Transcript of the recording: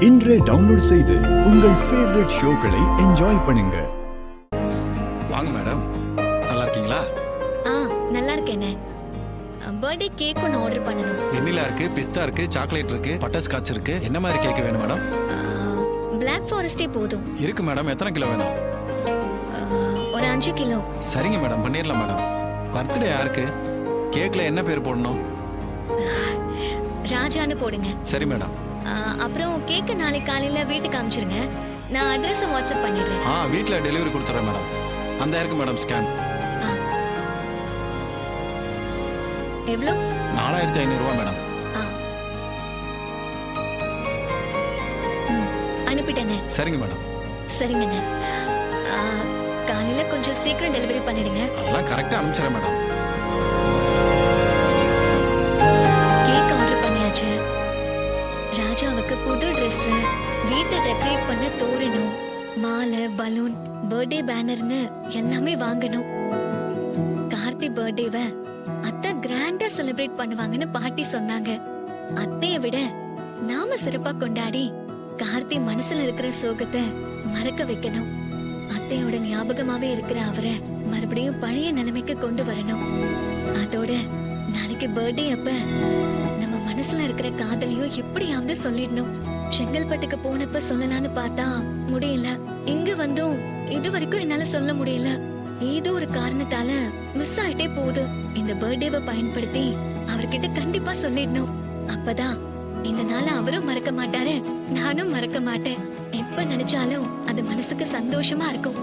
இன்றே டவுன்லோட் செய்து உங்கள் ஃபேவரட் ஷோக்களை என்ஜாய் பண்ணுங்க. வாங்க மேடம், நல்லா இருக்கீங்களா? நல்லா இருக்கேனே. பர்த்டே கேக் ஒன்று ஆர்டர் பண்ணணும். வெண்ணிலா இருக்கு, பிஸ்தா இருக்கு, சாக்லேட் இருக்கு, பட்டர் ஸ்காட்ச் இருக்கு. என்ன மாதிரி கேக் வேணும் மேடம்? பிளாக் ஃபாரஸ்டே போதும். இருக்கு மேடம். எத்தனை கிலோ வேணும்? ஒரு 5 கிலோ. சரிங்க மேடம், பண்ணிடலாம் மேடம். பர்த்டே யாருக்கு? கேக்ல என்ன பேர் போடணும்? ராஜான்னு போடுங்க. சரி மேடம். அப்புறம் கேக்கு நாளைக்கு காலையில வீட்டுக்கு அனுப்பிச்சிருங்க. நான் அட்ரஸ் வாட்ஸ்அப் பண்ணிடுறேன். வீட்டில் டெலிவரி கொடுத்துறேன் மேடம். அந்த இருக்கு மேடம் ஸ்கேன். எவ்வளோ? 4500 ரூபா மேடம். அனுப்பிட்டேனே. சரிங்க மேடம். சரிங்கண்ணே. காலையில கொஞ்சம் சீக்கிரம் டெலிவரி பண்ணிடுங்க. அதெல்லாம் கரெக்டாக அனுப்பிச்சிடறேன் மேடம். கேக் ஆர்டர் பண்ணியாச்சு. ராஜாவுக்கு புது ட்ரெஸ், வீட்டை டெக்கரேட் பண்ண தோரணம், மாலை, பலூன், பர்த்டே பேனர்னு எல்லாமே வாங்கணும். கார்த்தி பர்த்டேவை அத்தை கிராண்டா செலிப்ரேட் பண்ணுவாங்கன்னு பாட்டி சொன்னாங்க. அத்தைய விட நாம சிறப்பா கொண்டாடி கார்த்தி மனசுல இருக்கிற சோகத்தை மறக்க வைக்கணும். அத்தையோட ஞாபகமாவே இருக்கிற அவரை மறுபடியும் பழைய நிலைமைக்கு கொண்டு வரணும். அதோட நாளைக்கு பர்த்டே அப்ப நம்ம மனசுல இருக்கிற காதலையும் எப்படியாவது சொல்லிடணும். செங்கல்பட்டுக்கு போனப்ப சொல்லலான்னு பார்த்தா முடியல. இங்க வந்தும் இது வரைக்கும் என்னால சொல்ல முடியல. ஏதோ ஒரு காரணத்தால மிஸ் ஆயிட்டே போகுது. இந்த பர்த்டேவை பயன்படுத்தி அவர்கிட்ட கண்டிப்பா சொல்லிடணும். அப்பதான் இந்த நாள அவரும் மறக்க மாட்டாரு, நானும் மறக்க மாட்டேன். எப்ப நினைச்சாலும் அது மனசுக்கு சந்தோஷமா இருக்கும்.